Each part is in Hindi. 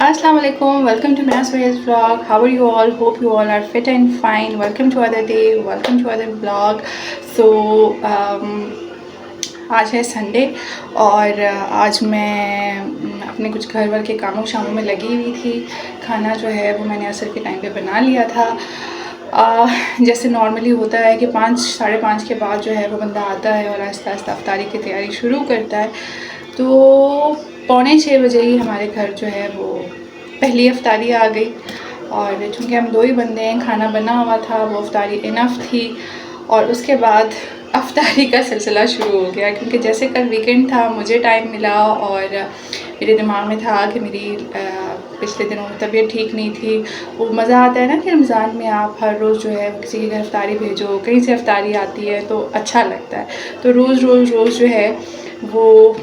Assalamu alaikum. Welcome to Minas Vayas vlog. How are you all? Hope you all are fit and fine. Welcome to other day. Welcome to other vlog. So आज है संडे और आज मैं अपने कुछ घर वर के कामों शामों में लगी हुई थी। खाना जो है वो मैंने असर के टाइम पे बना लिया था। जैसे नॉर्मली होता है कि 5 साढ़े 5 के बाद जो है वो बंदा आता है और आहिस्ता आहिस्ता अफ्तारी की तैयारी शुरू करता है। तो 5:45 बजे ही हमारे घर जो है वो पहली अफ्तारी आ गई और चूँकि हम 2 ही बंदे हैं, खाना बना हुआ था, वो अफ्तारी इनफ थी। और उसके बाद अफ्तारी का सिलसिला शुरू हो गया क्योंकि जैसे कल वीकेंड था, मुझे टाइम मिला और मेरे दिमाग में था कि मेरी पिछले दिनों में तबीयत ठीक नहीं थी। वो मज़ा आता है ना कि रमज़ान में आप हर रोज़ जो है किसी के घर अफ्तारी भेजो, कहीं से अफ्तारी आती है तो अच्छा लगता है। तो रोज़ जो है वो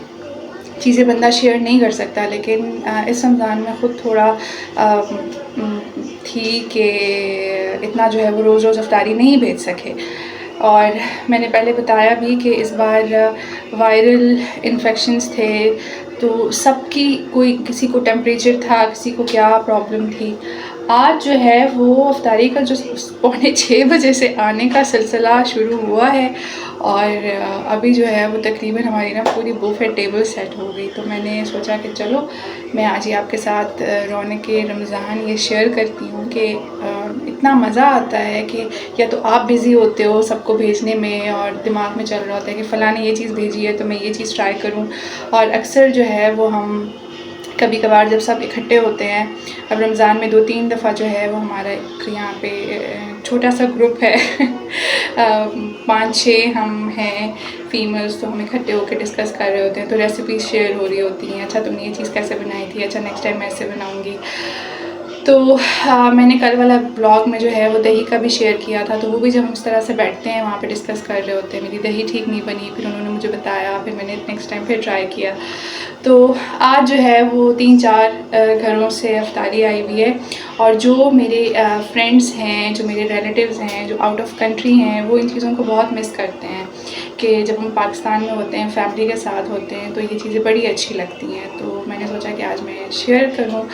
चीज़ें बंदा शेयर नहीं कर सकता, लेकिन इस रमज़ान में ख़ुद थोड़ा थी कि इतना जो है वो रोज़ अफ्तारी नहीं भेज सके। और मैंने पहले बताया भी कि इस बार वायरल इन्फेक्शंस थे, तो सबकी कोई किसी को टेम्परेचर था, किसी को क्या प्रॉब्लम थी। आज जो है वो अफ्तारी का जो 5:45 बजे से आने का सिलसिला शुरू हुआ है और अभी जो है वो तकरीबन हमारी ना पूरी बुफे टेबल सेट हो गई। तो मैंने सोचा कि चलो मैं आज ही आपके साथ रौनक रमज़ान ये शेयर करती हूँ कि इतना मज़ा आता है कि या तो आप बिज़ी होते हो सबको भेजने में और दिमाग में चल रहा होता है कि फ़लाँ ने ये चीज़ भेजी है तो मैं ये चीज़ ट्राई करूँ। और अक्सर जो है वो हम कभी कभार जब सब इकट्ठे होते हैं, अब रमज़ान में 2-3 दफ़ा जो है वो हमारा एक यहाँ पे छोटा सा ग्रुप है 5-6 हम हैं फ़ीमेल्स, तो हम इकट्ठे होकर डिस्कस कर रहे होते हैं, तो रेसिपीज़ शेयर हो रही होती हैं। अच्छा तुमने ये चीज़ कैसे बनाई थी, अच्छा नेक्स्ट टाइम मैं ऐसे बनाऊँगी। तो मैंने कल वाला ब्लॉग में जो है वो दही का भी शेयर किया था, तो वो भी जब हम इस तरह से बैठते हैं वहाँ पे डिस्कस कर रहे होते हैं। मेरी दही ठीक नहीं बनी, फिर उन्होंने मुझे बताया, फिर मैंने नेक्स्ट टाइम फिर ट्राई किया। तो आज जो है वो 3-4 घरों से अफ्तारी आई हुई है और जो मेरे फ्रेंड्स हैं, जो मेरे रिलेटिव्स हैं, जो आउट ऑफ कंट्री हैं, वो इन चीज़ों को बहुत मिस करते हैं कि जब हम पाकिस्तान में होते हैं, फैमिली के साथ होते हैं, तो ये चीज़ें बड़ी अच्छी लगती हैं। तो मैंने सोचा कि आज मैं शेयर करूँ,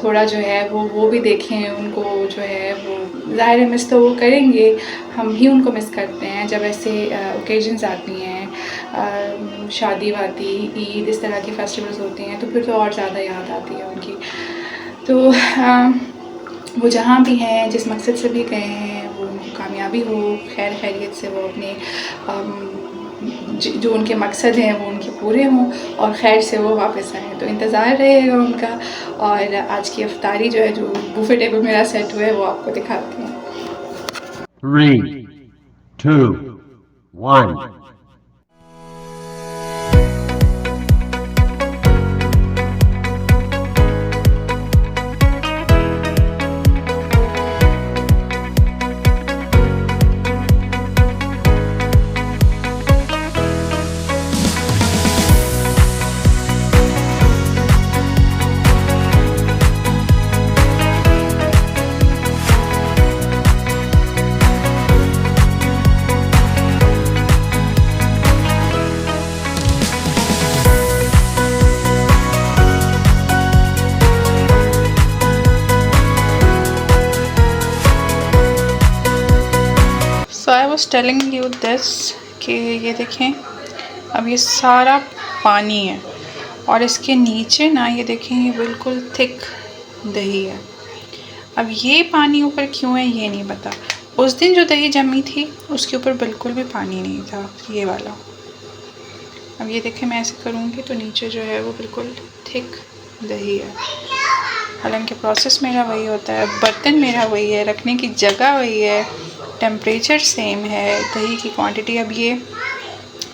थोड़ा जो है वो भी देखें, उनको जो है वो ज़ाहिर है मिस तो वो करेंगे, हम भी उनको मिस करते हैं जब ऐसे ओकेजन्स आती हैं, शादी वादी, ईद, इस तरह की फेस्टिवल्स होती हैं, तो फिर तो और ज़्यादा याद आती है उनकी। तो वो जहाँ भी हैं, जिस मकसद से भी गए हैं, वो उनको कामयाबी हो, खैर खैरियत से वो अपने जो उनके मकसद हैं वो उनके पूरे हों और खैर से वो वापस आएँ। तो इंतज़ार रहेगा उनका। और आज की अफ्तारी जो है, जो बुफे टेबल मेरा सेट हुआ है, वो आपको दिखाती हूँ। 3, 2, 1. So I was telling you this कि ये देखें, अब ये सारा पानी है और इसके नीचे ना ये देखें ये बिल्कुल थिक दही है। अब ये पानी ऊपर क्यों है ये नहीं पता। उस दिन जो दही जमी थी उसके ऊपर बिल्कुल भी पानी नहीं था, ये वाला। अब ये देखें मैं ऐसे करूँगी तो नीचे जो है वो बिल्कुल थिक दही है। हालांकि प्रोसेस मेरा वही होता है, बर्तन मेरा वही है, रखने की जगह वही है, टेम्परेचर सेम है, दही की क्वांटिटी। अब ये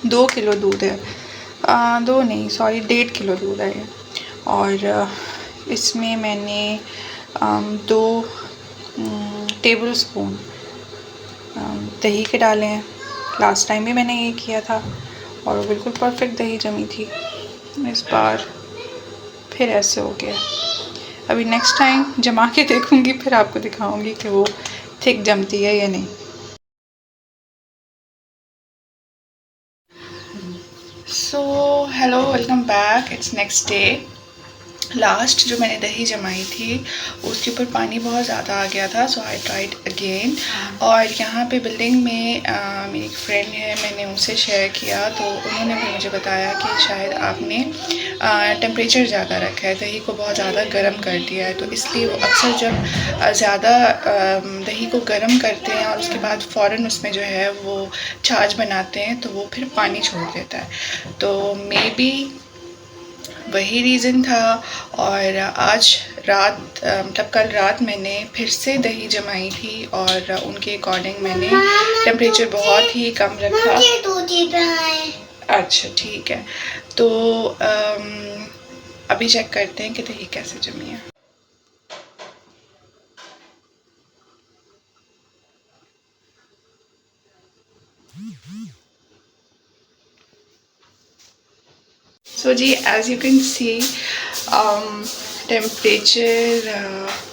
2 किलो दूध है, 2 नहीं सॉरी 1.5 किलो दूध है और इसमें मैंने 2 टेबल स्पून दही के डाले हैं। लास्ट टाइम भी मैंने ये किया था और वो बिल्कुल परफेक्ट दही जमी थी। इस बार फिर ऐसे हो गया। अभी नेक्स्ट टाइम जमा के देखूँगी, फिर आपको दिखाऊँगी कि वो थिक जमती है या नहीं। So hello, welcome back, it's next day last जो मैंने दही जमाई थी उसके ऊपर पानी बहुत ज़्यादा आ गया था, सो आई ट्राइड अगेन। और यहाँ पे बिल्डिंग में मेरी एक फ्रेंड है, मैंने उनसे शेयर किया तो उन्होंने भी मुझे बताया कि शायद आपने टेम्परेचर ज़्यादा रखा है, दही को बहुत ज़्यादा गर्म कर दिया है, तो इसलिए वो अक्सर जब ज़्यादा दही को गर्म करते हैं और उसके बाद फ़ौरन उसमें जो है वो छाछ बनाते हैं तो वो फिर पानी छोड़ देता है, तो मे बी वही रीज़न था। और आज रात मतलब कल रात मैंने फिर से दही जमाई थी और उनके अकॉर्डिंग मैंने टेम्परेचर बहुत ही कम रखा। अच्छा ठीक है, तो अभी चेक करते हैं कि दही कैसे जमी है। सो जी as you can see temperature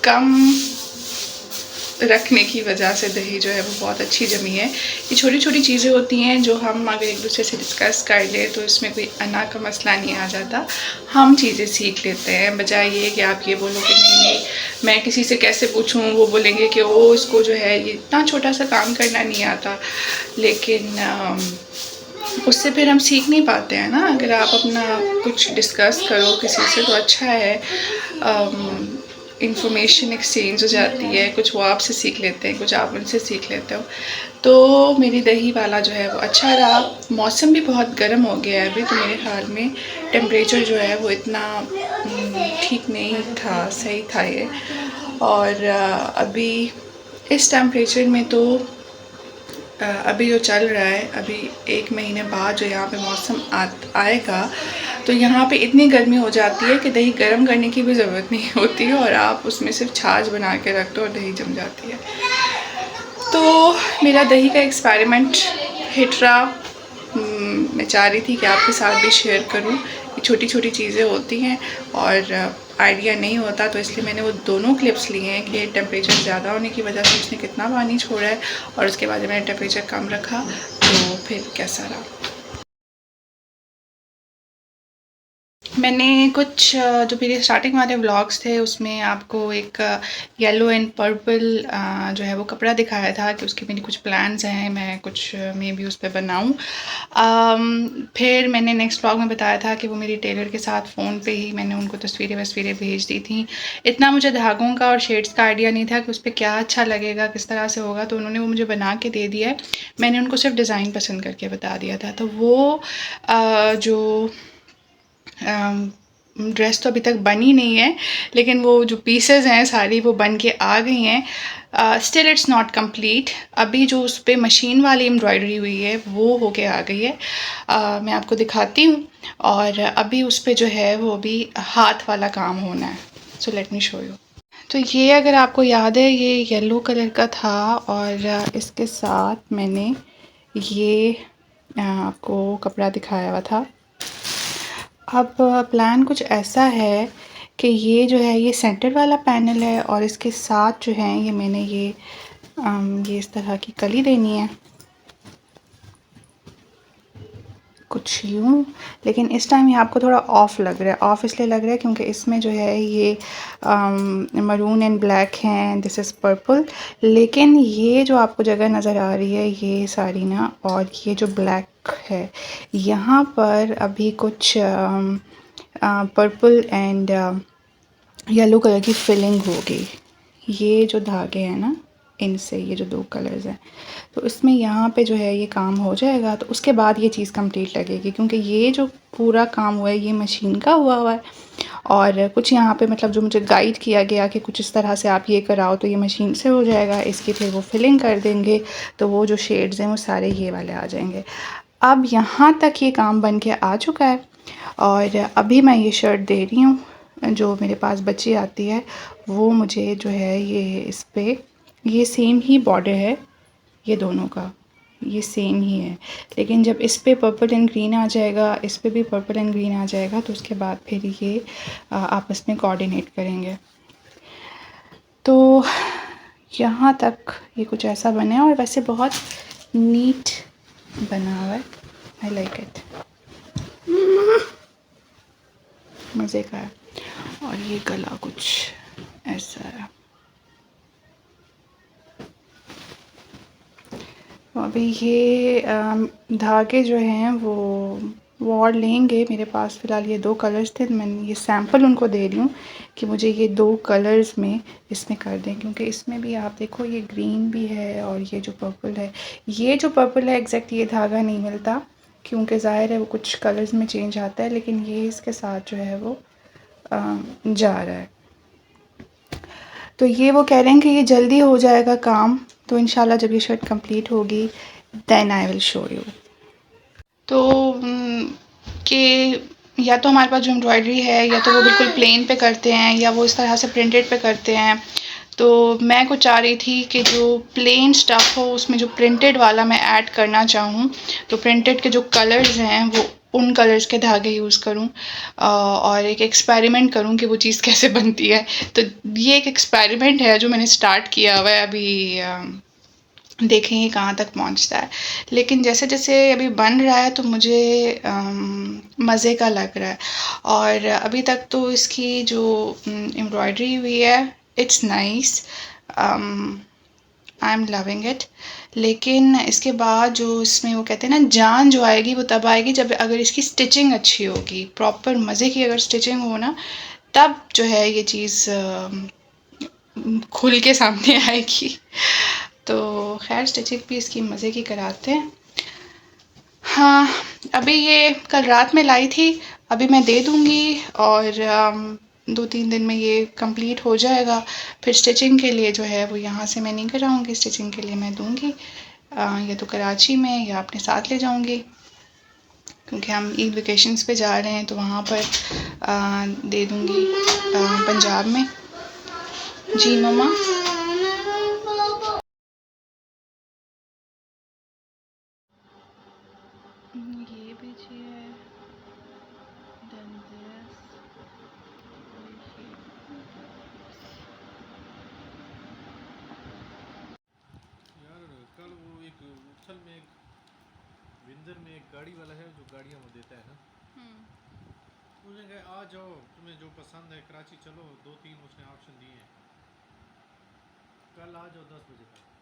कम रखने की वजह से दही जो है वो बहुत अच्छी जमी है। ये छोटी छोटी चीज़ें होती हैं जो हम अगर एक दूसरे से डिस्कस कर ले तो इसमें कोई अना का मसला नहीं आ जाता, हम चीज़ें सीख लेते हैं, बजाय ये कि आप ये बोलो कि नहीं मैं किसी से कैसे पूछूं, वो बोलेंगे कि वो इसको जो है ये इतना छोटा सा काम करना नहीं आता। लेकिन उससे फिर हम सीख नहीं पाते हैं ना। अगर आप अपना कुछ डिस्कस करो किसी से तो अच्छा है, इंफॉर्मेशन एक्सचेंज हो जाती है, कुछ वो आपसे सीख लेते हैं, कुछ आप उनसे सीख लेते हो। तो मेरी दही वाला जो है वो अच्छा रहा। मौसम भी बहुत गर्म हो गया है अभी, तो मेरे ख्याल में टेम्परेचर जो है वो इतना ठीक नहीं था, सही था ये। और अभी इस टेम्परेचर में तो अभी जो चल रहा है, अभी 1 महीने बाद जो यहाँ पे मौसम आएगा तो यहाँ पे इतनी गर्मी हो जाती है कि दही गर्म करने की भी ज़रूरत नहीं होती है और आप उसमें सिर्फ छाछ बना के रख दो और दही जम जाती है। तो मेरा दही का एक्सपेरिमेंट हिट रहा। मैं चाह रही थी कि आपके साथ भी शेयर करूं। ये छोटी छोटी चीज़ें होती हैं और आइडिया नहीं होता, तो इसलिए मैंने वो दोनों क्लिप्स लिए हैं कि टेम्परेचर ज़्यादा होने की वजह से उसने कितना पानी छोड़ा है और उसके बाद जब मैंने टेम्परेचर कम रखा तो फिर कैसा रहा। मैंने कुछ जो मेरे स्टार्टिंग वाले व्लॉग्स थे उसमें आपको एक येलो एंड पर्पल जो है वो कपड़ा दिखाया था कि उसके मेरे कुछ प्लान्स हैं, मैं कुछ मे बी उस पर बनाऊँ। फिर मैंने नेक्स्ट व्लॉग में बताया था कि वो मेरी टेलर के साथ फ़ोन पे ही मैंने उनको तस्वीरें भेज दी थी। इतना मुझे धागों का और शेड्स का आइडिया नहीं था कि उस पर क्या अच्छा लगेगा, किस तरह से होगा, तो उन्होंने वो मुझे बना के दे दिया है। मैंने उनको सिर्फ डिज़ाइन पसंद करके बता दिया था। तो वो जो ड्रेस तो अभी तक बनी नहीं है, लेकिन वो जो पीसेस हैं सारी वो बन के आ गई हैं। Still it's not complete. अभी जो उस पर मशीन वाली एम्ब्रॉयडरी हुई है वो होके आ गई है। मैं आपको दिखाती हूँ। और अभी उस पर जो है वो अभी हाथ वाला काम होना है। So let me show you. तो ये अगर आपको याद है ये येलो कलर का था और इसके साथ मैंने ये आपको कपड़ा दिखाया हुआ था। अब प्लान कुछ ऐसा है कि ये जो है ये सेंटर वाला पैनल है और इसके साथ जो है ये मैंने ये इस तरह की कली देनी है कुछ यूँ। लेकिन इस टाइम ये आपको थोड़ा ऑफ लग रहा है। ऑफ इसलिए लग रहा है क्योंकि इसमें जो है ये मरून एंड ब्लैक हैं, दिस इज़ पर्पल। लेकिन ये जो आपको जगह नज़र आ रही है ये सारी ना, और ये जो ब्लैक है यहाँ पर अभी कुछ पर्पल एंड येलो कलर की फिलिंग होगी। ये जो धागे हैं ना इनसे, ये जो 2 कलर्स हैं, तो इसमें यहाँ पे जो है ये काम हो जाएगा तो उसके बाद ये चीज़ कंप्लीट लगेगी। क्योंकि ये जो पूरा काम हुआ है ये मशीन का हुआ है और कुछ यहाँ पे मतलब जो मुझे गाइड किया गया कि कुछ इस तरह से आप ये कराओ तो ये मशीन से हो जाएगा। इसकी फिर वो फिलिंग कर देंगे तो वो जो शेड्स हैं वो सारे ये वाले आ जाएंगे। अब यहाँ तक ये काम बन के आ चुका है और अभी मैं ये शर्ट दे रही हूँ। जो मेरे पास बच्ची आती है वो मुझे जो है ये इस पर ये सेम ही बॉर्डर है, ये दोनों का ये सेम ही है। लेकिन जब इस पे पर्पल एंड ग्रीन आ जाएगा, इस पे भी पर्पल एंड ग्रीन आ जाएगा तो उसके बाद फिर ये आपस में कोऑर्डिनेट करेंगे। तो यहाँ तक ये कुछ ऐसा बना है और वैसे बहुत नीट बना हुआ है। आई लाइक इट, मज़े का है। और और ये गला कुछ ऐसा है। तो अभी ये धागे जो हैं वो और लेंगे। मेरे पास फ़िलहाल ये 2 कलर्स थे, तो मैंने ये सैम्पल उनको दे रही हूँ कि मुझे ये 2 कलर्स में इसमें कर दें, क्योंकि इसमें भी आप देखो ये ग्रीन भी है और ये जो पर्पल है, ये जो पर्पल है एग्जैक्ट ये धागा नहीं मिलता, क्योंकि ज़ाहिर है वो कुछ कलर्स में चेंज आता है, लेकिन ये इसके साथ जो है वो जा रहा है। तो ये वो कह रहे हैं कि ये जल्दी हो जाएगा काम, तो इंशाल्लाह जब ये शर्ट कंप्लीट होगी then I will show you. तो कि या तो हमारे पास जो एम्ब्रॉयडरी है या तो वो बिल्कुल प्लेन पे करते हैं या वो इस तरह से प्रिंटेड पे करते हैं। तो मैं कुछ चाह रही थी कि जो प्लेन स्टफ़ हो उसमें जो प्रिंटेड वाला मैं ऐड करना चाहूँ, तो प्रिंटेड के जो कलर्स हैं वो उन कलर्स के धागे यूज़ करूँ और एक एक्सपेरिमेंट करूँ कि वो चीज़ कैसे बनती है। तो ये एक एक्सपेरिमेंट है जो मैंने स्टार्ट किया हुआ है अभी, देखें ये कहाँ तक पहुँचता है। लेकिन जैसे जैसे अभी बन रहा है तो मुझे मज़े का लग रहा है, और अभी तक तो इसकी जो एम्ब्रॉयडरी हुई है it's nice, I am loving it. लेकिन इसके बाद जो इसमें वो कहते हैं ना जान जो आएगी वो तब आएगी जब अगर इसकी स्टिचिंग अच्छी होगी, प्रॉपर मज़े की अगर स्टिचिंग हो ना, तब जो है ये चीज़ खुल के सामने आएगी। तो खैर स्टिचिंग भी इसकी मज़े की कराते हैं। हाँ, अभी ये कल रात में लाई थी, अभी मैं दे दूँगी और 2-3 दिन में ये कंप्लीट हो जाएगा। फिर स्टिचिंग के लिए जो है वो यहाँ से मैं नहीं कराऊँगी, स्टिचिंग के लिए मैं दूँगी या तो कराची में या अपने साथ ले जाऊँगी, क्योंकि हम ईद वेकेशंस पे जा रहे हैं तो वहाँ पर दे दूँगी पंजाब में। जी मम्मा। ये भेजिए, then this, और ये यार कल वो एक उथल में एक विंजर में एक गाड़ी वाला है जो गाड़ियाँ वो देता है ना, उसने कहा आ जाओ तुम्हें जो पसंद है कराची चलो, 2-3 उसने ऑप्शन दिए हैं, कल आ जाओ 10 बजे तक।